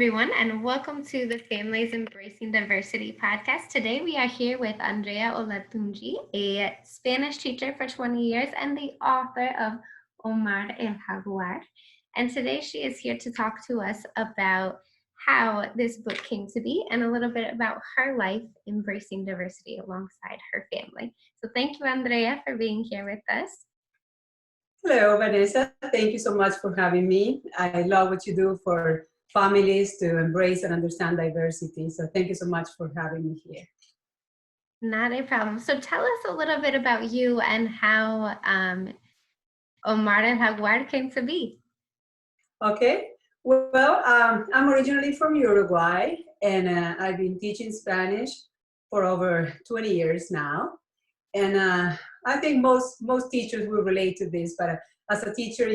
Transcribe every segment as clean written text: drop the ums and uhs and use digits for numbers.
Everyone, and welcome to the Families Embracing Diversity podcast. Today, we are here with Andrea Olatunji, a Spanish teacher for 20 years and the author of Omar el Jaguar. And today, she is here to talk to us about how this book came to be and a little bit about her life embracing diversity alongside her family. So, thank you, Andrea, for being here with us. Hello, Vanessa. Thank you so much for having me. I love what you do for families to embrace and understand diversity. So thank you so much for having me here. Not a problem. So tell us a little bit about you and how Omar el Jaguar came to be. Okay. Well, I'm originally from Uruguay, and I've been teaching Spanish for over 20 years now. And I think most teachers will relate to this, but as a teacher,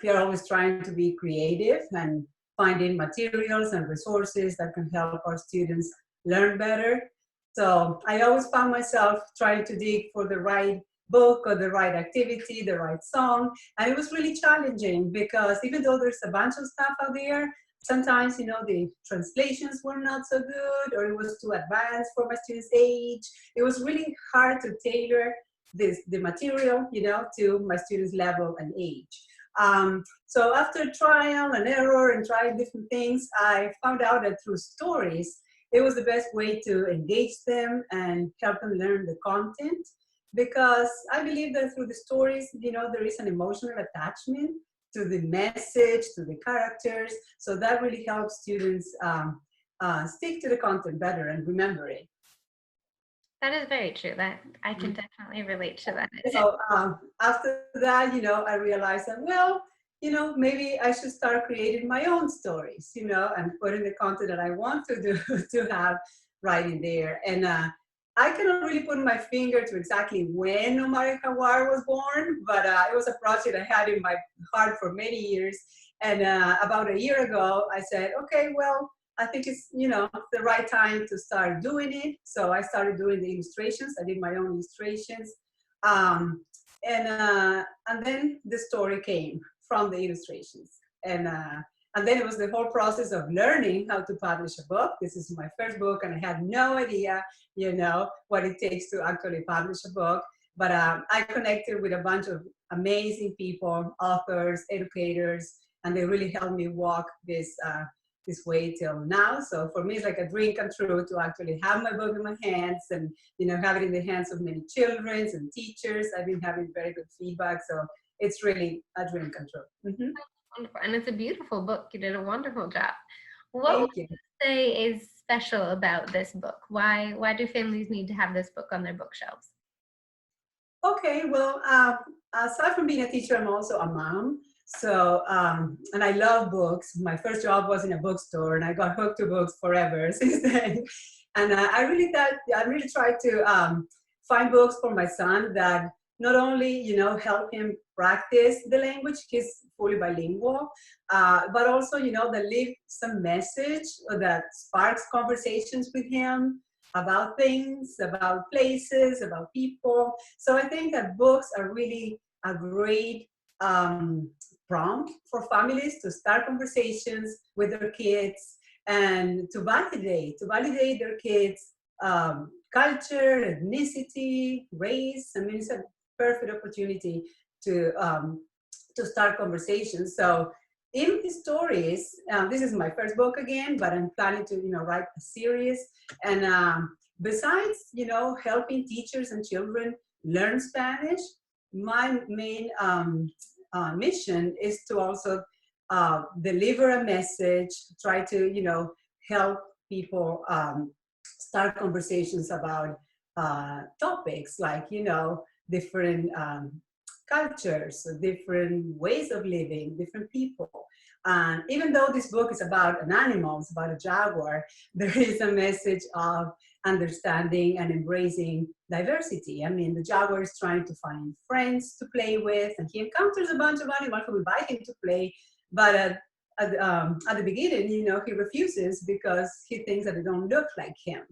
we are always trying to be creative and finding materials and resources that can help our students learn better. So I always found myself trying to dig for the right book or the right activity, the right song. And it was really challenging because even though there's a bunch of stuff out there, sometimes, the translations were not so good or it was too advanced for my students' age. It was really hard to tailor the material, to my students' level and age. So after trial and error and trying different things, I found out that through stories, it was the best way to engage them and help them learn the content. Because I believe that through the stories, there is an emotional attachment to the message, to the characters. So that really helps students stick to the content better and remember it. That is very true. That I can definitely relate to that. So after that, I realized that, well, maybe I should start creating my own stories, and putting the content that I want to do to have right in there. And I cannot really put my finger to exactly when Omar el Jaguar was born, but it was a project I had in my heart for many years. And about a year ago, I said, okay, well, I think it's, the right time to start doing it. So I started doing the illustrations. I did my own illustrations. And then the story came from the illustrations. And then it was the whole process of learning how to publish a book. This is my first book, and I had no idea, what it takes to actually publish a book. But I connected with a bunch of amazing people, authors, educators, and they really helped me walk this way till now. So for me, it's like a dream come true to actually have my book in my hands and, have it in the hands of many children and teachers. I've been having very good feedback. So it's really a dream come true. Mm-hmm. Wonderful. And it's a beautiful book. You did a wonderful job. What would you say is special about this book? Why do families need to have this book on their bookshelves? Okay, well, aside from being a teacher, I'm also a mom. So, and I love books. My first job was in a bookstore, and I got hooked to books forever since then. And I really tried to find books for my son that not only, help him practice the language, he's fully bilingual, but also, that leave some message that sparks conversations with him about things, about places, about people. So I think that books are really a great prompt for families to start conversations with their kids and to validate their kids' culture, ethnicity, race. I mean, it's a perfect opportunity to start conversations. So in these stories, this is my first book again, but I'm planning to, write a series. And besides, helping teachers and children learn Spanish, my main mission is to also deliver a message, try to, help people start conversations about topics like, different cultures, different ways of living, different people. And even though this book is about an animal, it's about a jaguar, there is a message of understanding and embracing diversity. I mean, the jaguar is trying to find friends to play with, and he encounters a bunch of animals who invite him to play, but at the beginning, he refuses because he thinks that they don't look like him.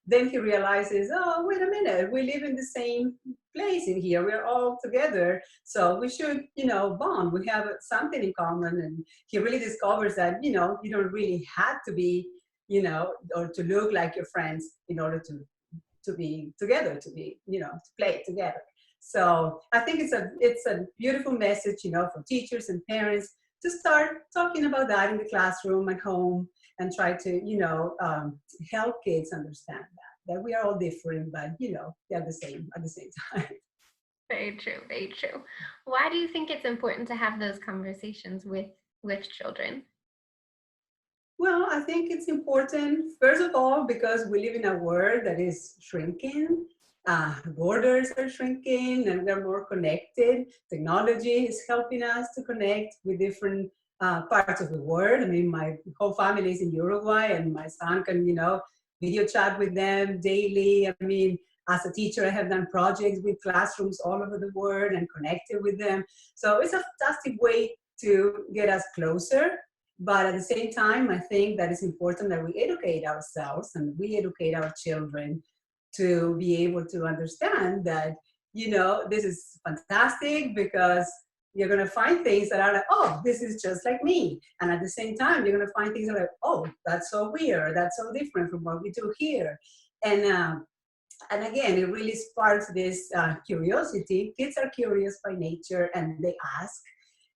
then he realizes, oh, wait a minute, we live in the same place in here. We're all together. So we should, bond. We have something in common. And he really discovers that, you don't really have to be, or to look like your friends in order to be together, to be, to play together. So I think it's a beautiful message, for teachers and parents to start talking about that in the classroom at home and try to, help kids understand that we are all different, but they're the same at the same time. Very true, very true. Why do you think it's important to have those conversations with children? Well, I think it's important, first of all, because we live in a world that is shrinking. Borders are shrinking and we're more connected. Technology is helping us to connect with different parts of the world. I mean, my whole family is in Uruguay and my son can, video chat with them daily. I mean, as a teacher, I have done projects with classrooms all over the world and connected with them. So it's a fantastic way to get us closer. But at the same time, I think that it's important that we educate ourselves and we educate our children to be able to understand that, this is fantastic because you're going to find things that are like, oh, this is just like me. And at the same time, you're going to find things that are like, oh, that's so weird. That's so different from what we do here. And again, it really sparks this curiosity. Kids are curious by nature and they ask.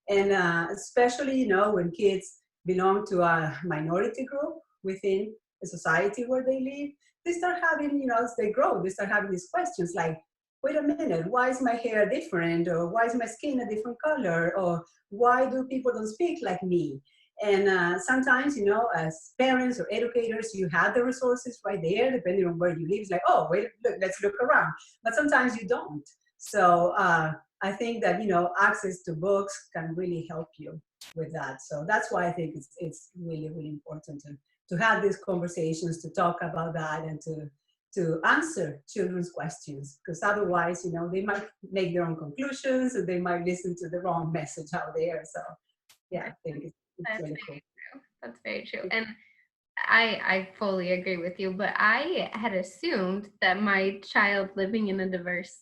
And especially, when kids belong to a minority group within the society where they live, they start having, as they grow, they start having these questions like, wait a minute, why is my hair different? Or why is my skin a different color? Or why do people don't speak like me? And sometimes, as parents or educators, you have the resources right there, depending on where you live. It's like, oh, wait, look, let's look around. But sometimes you don't. So I think that, access to books can really help you with that. So that's why I think it's really, really important to have these conversations, to talk about that and to answer children's questions, because otherwise, they might make their own conclusions and they might listen to the wrong message out there. So yeah, I think it's really cool. True. That's very true. And I fully agree with you, but I had assumed that my child living in a diverse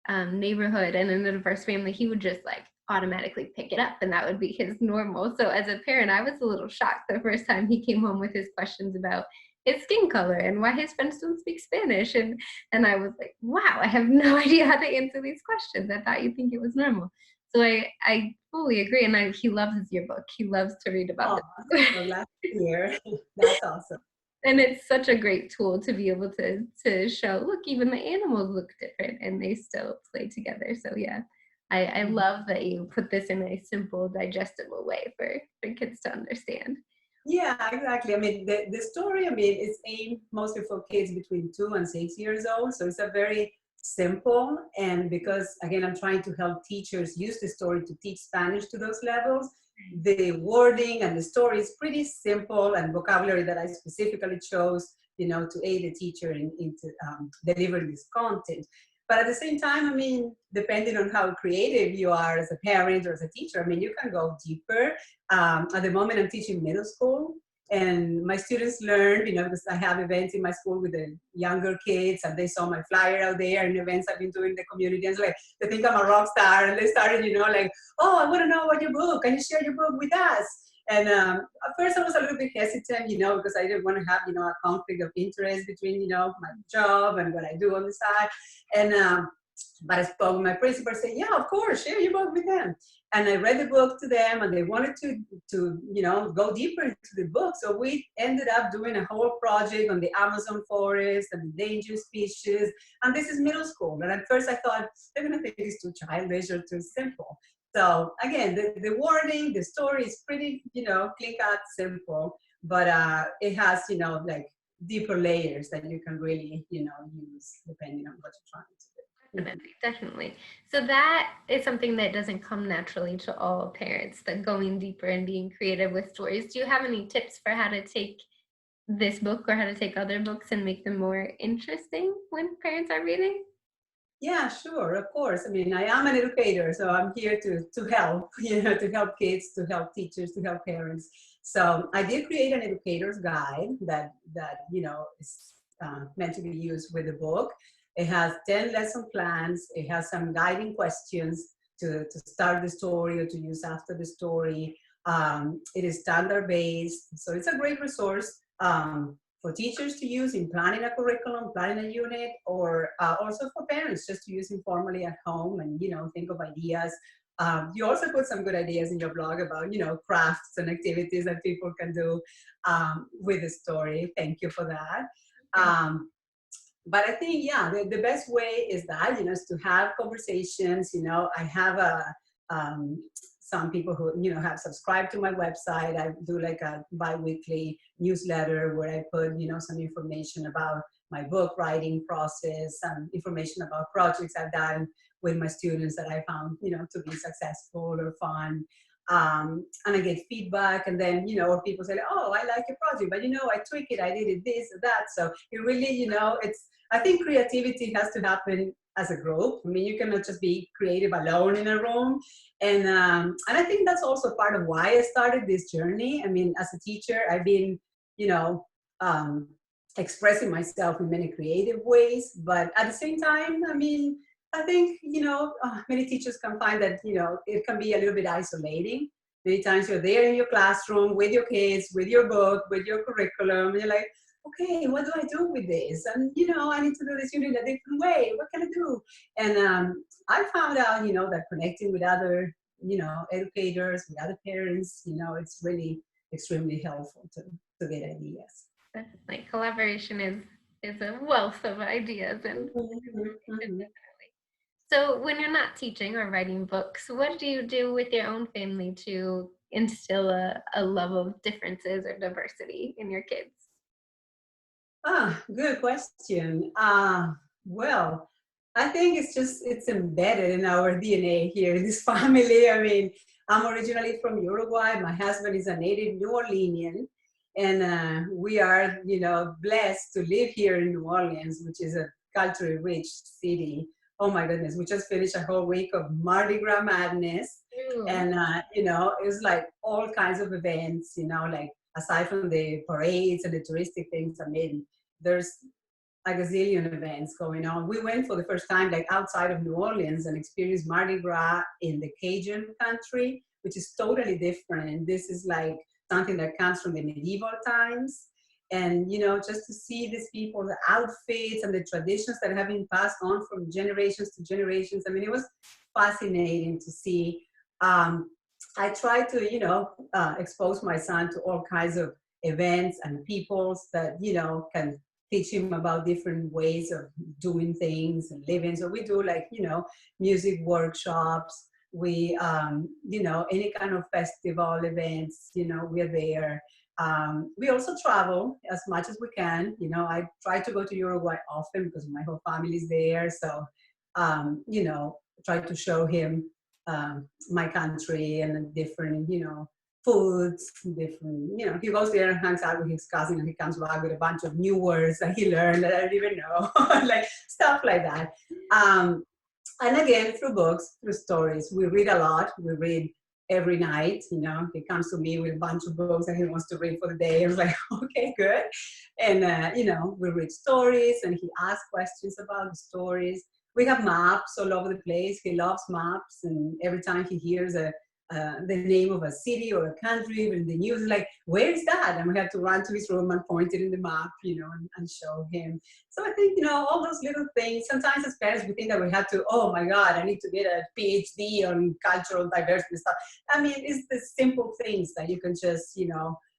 neighborhood and in a diverse family, he would just like automatically pick it up and that would be his normal. So as a parent, I was a little shocked the first time he came home with his questions about his skin color and why his friends don't speak Spanish. And I was like, wow, I have no idea how to answer these questions. I thought you'd think it was normal. So I fully agree. And he loves your book. He loves to read about this. Well, last year. That's awesome. And it's such a great tool to be able to show, look, even the animals look different and they still play together. So yeah, I love that you put this in a simple, digestible way for kids to understand. Yeah, exactly. I mean, the story, is aimed mostly for kids between 2 and 6 years old. So it's a very simple, and because, again, I'm trying to help teachers use the story to teach Spanish to those levels, the wording and the story is pretty simple, and vocabulary that I specifically chose, to aid the teacher into delivering this content. But at the same time, depending on how creative you are as a parent or as a teacher, you can go deeper. At the moment, I'm teaching middle school, and my students learn, because I have events in my school with the younger kids, and they saw my flyer out there and events I've been doing in the community. And so, like, they think I'm a rock star, and they started, like, oh, I want to know about your book. Can you share your book with us? And at first I was a little bit hesitant, because I didn't want to have, a conflict of interest between, my job and what I do on the side. And but I spoke with my principal, said, yeah, of course, share your book with them. And I read the book to them, and they wanted to go deeper into the book. So we ended up doing a whole project on the Amazon forest and endangered species. And this is middle school. And at first I thought, they're going to think it's too childish or too simple. So again, the wording, the story is pretty, clean cut, simple, but it has, like deeper layers that you can really, use depending on what you're trying to do. Definitely. So that is something that doesn't come naturally to all parents, that going deeper and being creative with stories. Do you have any tips for how to take this book or how to take other books and make them more interesting when parents are reading? Yeah, sure, of course. I am an educator, so I'm here to help, to help kids, to help teachers, to help parents. So I did create an educator's guide that is meant to be used with the book. It has 10 lesson plans. It has some guiding questions to start the story or to use after the story. It is standard-based, so it's a great resource for teachers to use in planning a curriculum, planning a unit, or also for parents just to use informally at home and, think of ideas. You also put some good ideas in your blog about, crafts and activities that people can do with the story. Thank you for that. But I think, yeah, the best way is that, is to have conversations. I have some people who, have subscribed to my website. I do like a bi-weekly newsletter where I put, some information about my book writing process and information about projects I've done with my students that I found, to be successful or fun. And I get feedback, and then, or people say, oh, I like your project, but, I tweak it, I did it this or that. So it really, I think creativity has to happen as a group. I mean, you cannot just be creative alone in a room. And I think that's also part of why I started this journey. I mean, as a teacher, I've been, expressing myself in many creative ways, but at the same time, I mean, I think, many teachers can find that, it can be a little bit isolating. Many times you're there in your classroom with your kids, with your book, with your curriculum, and you're like, okay, what do I do with this? And, I need to do this unit a different way. What can I do? And I found out, that connecting with other, educators, with other parents, it's really extremely helpful to get ideas. Definitely. Collaboration is a wealth of ideas. And so when you're not teaching or writing books, what do you do with your own family to instill a love of differences or diversity in your kids? Good question. Well, I think it's embedded in our DNA here in this family. I mean, I'm originally from Uruguay. My husband is a native New Orleanian. And we are, blessed to live here in New Orleans, which is a culturally rich city. Oh my goodness, we just finished a whole week of Mardi Gras madness. And, it was like all kinds of events, like aside from the parades and the touristic things. I mean, there's a gazillion events going on. We went for the first time, like outside of New Orleans, and experienced Mardi Gras in the Cajun country, which is totally different. And this is like something that comes from the medieval times. And, just to see these people, the outfits and the traditions that have been passed on from generations to generations. I mean, it was fascinating to see. I try to, expose my son to all kinds of events and peoples that, can teach him about different ways of doing things and living. So we do like, music workshops. We, any kind of festival events, we're there. We also travel as much as we can. I try to go to Uruguay often because my whole family is there. So, try to show him my country and different, foods, different, he goes there and hangs out with his cousin and he comes back with a bunch of new words that he learned that I didn't even know, like stuff like that. And again, through books, through stories, we read a lot. We read every night, he comes to me with a bunch of books that he wants to read for the day. I was like, okay, good. And, we read stories and he asks questions about the stories. We have maps all over the place. He loves maps, and every time he hears the name of a city or a country in the news, like, where is that? And we have to run to his room and point it in the map, and show him. So I think, all those little things, sometimes as parents, we think that we have to, oh my God, I need to get a PhD on cultural diversity stuff. I mean, it's the simple things that you can just,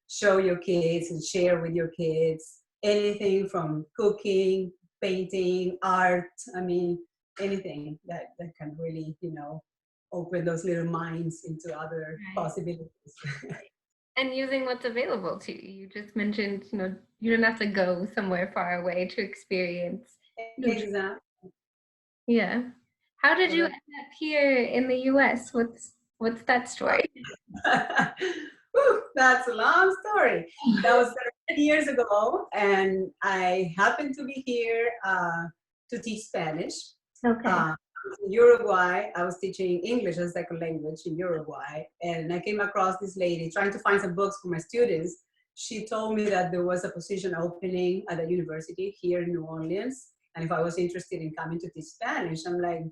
show your kids and share with your kids. Anything from cooking, painting, art, I mean, anything that can really, open those little minds into other possibilities. And using what's available to you. You just mentioned, you don't have to go somewhere far away to experience. Exactly. Yeah. How did you end up here in the US? What's that story? That's a long story. That was 30 years ago, and I happened to be here to teach Spanish. Okay. In Uruguay, I was teaching English as a second language in Uruguay, and I came across this lady trying to find some books for my students, she told me that there was a position opening at a university here in New Orleans, and if I was interested in coming to teach Spanish. I'm like,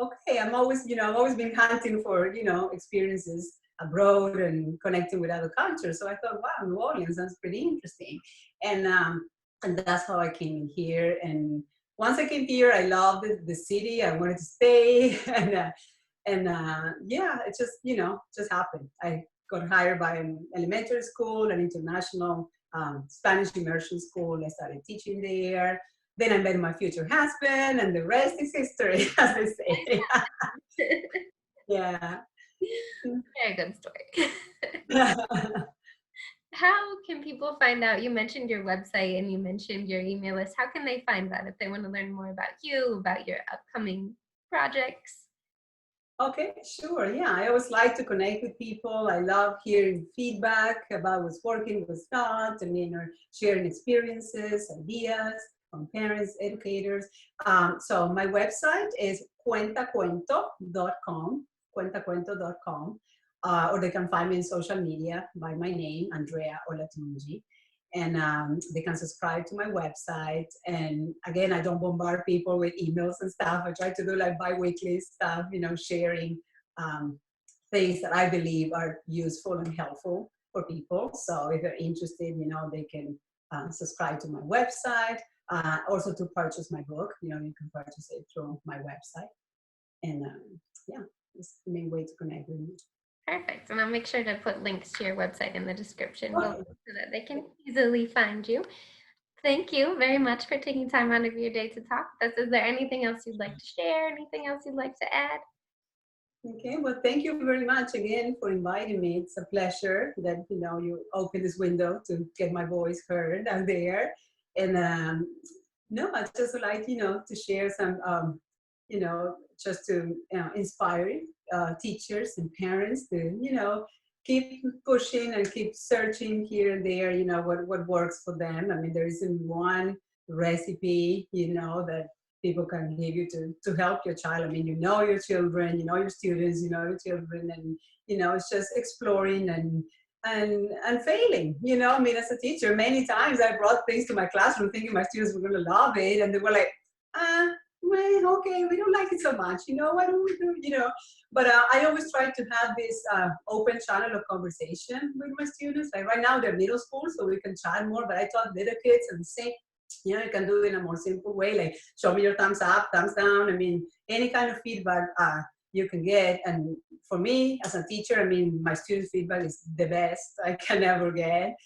okay, I've always been hunting for, experiences abroad and connecting with other cultures. So I thought, wow, New Orleans sounds pretty interesting. And that's how I came in here. And once I came here, I loved the city. I wanted to stay. Yeah, it just happened. I got hired by an elementary school, an international Spanish immersion school. I started teaching there. Then I met my future husband, and the rest is history, as they say. Yeah. Very good story. How can people find out? You mentioned your website and you mentioned your email list. How can they find that if they want to learn more about you, about your upcoming projects? Okay, sure. Yeah, I always like to connect with people. I love hearing feedback about what's working, what's not, or sharing experiences, ideas from parents, educators. So my website is cuentacuento.com, cuentacuento.com, or they can find me in social media by my name, Andrea Olatunji. And they can subscribe to my website. And again, I don't bombard people with emails and stuff. I try to do like bi-weekly stuff, sharing things that I believe are useful and helpful for people. So if they're interested, they can subscribe to my website. Also to purchase my book, you can purchase it through my website. And yeah, it's the main way to connect with me. Perfect. And I'll make sure to put links to your website in the description Okay. so that they can easily find you. Thank you very much for taking time out of your day to talk with us. Is there anything else you'd like to share? Anything else you'd like to add? Okay, well, thank you very much again for inviting me. It's a pleasure that, you open this window to get my voice heard out there. And no, I just would like, to share some, just to inspire teachers and parents to, keep pushing and keep searching here and there, what works for them. I mean, there isn't one recipe, that people can give you to help your child. I mean, your children, your students, your children, and, it's just exploring and failing, I mean, as a teacher, many times I brought things to my classroom thinking my students were going to love it. And they were like, well, okay, we don't like it so much, why don't we do, but I always try to have this open channel of conversation with my students. Like right now they're middle school, so we can chat more, but I taught little kids and say, you can do it in a more simple way, like show me your thumbs up, thumbs down. I mean, any kind of feedback you can get. And for me as a teacher, I mean, my student feedback is the best I can ever get.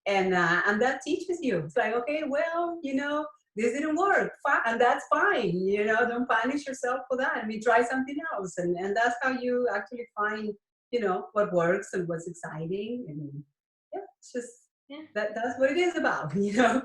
And that teaches you. It's like, okay, well, this didn't work, and that's fine. Don't punish yourself for that. I mean, try something else, and that's how you actually find, what works and what's exciting. And yeah, it's just that's what it is about.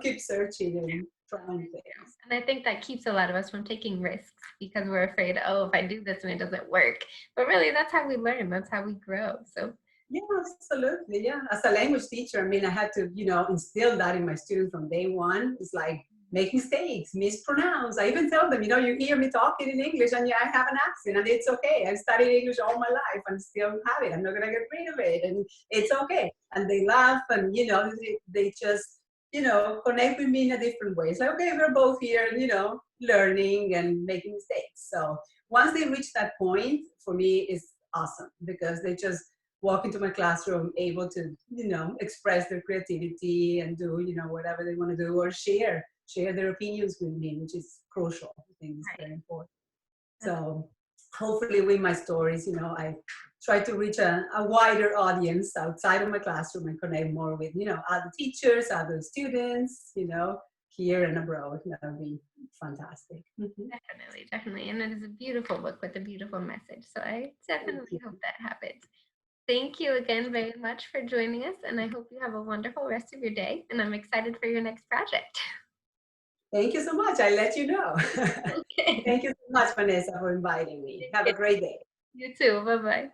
Keep searching and trying things. And I think that keeps a lot of us from taking risks because we're afraid, oh, if I do this and it doesn't work. But really, that's how we learn. That's how we grow. So. Yeah, absolutely. Yeah. As a language teacher, I mean, I had to, instill that in my students from day one. It's like, make mistakes, mispronounce. I even tell them, you hear me talking in English and I have an accent and it's okay. I've studied English all my life and still have it. I'm not going to get rid of it and it's okay. And they laugh and, they just, connect with me in a different way. It's like, okay, we're both here, learning and making mistakes. So once they reach that point, for me, it's awesome because they just walk into my classroom able to, express their creativity and do, whatever they want to do or share their opinions with me, which is crucial. I think it's very important. So hopefully with my stories, I try to reach a wider audience outside of my classroom and connect more with, other teachers, other students, here and abroad. That would be fantastic. Definitely. And it is a beautiful book with a beautiful message. So I definitely hope that happens. Thank you again very much for joining us. And I hope you have a wonderful rest of your day. And I'm excited for your next project. Thank you so much. I'll let you know. Okay. Thank you so much, Vanessa, for inviting me. Have a great day. You too. Bye-bye.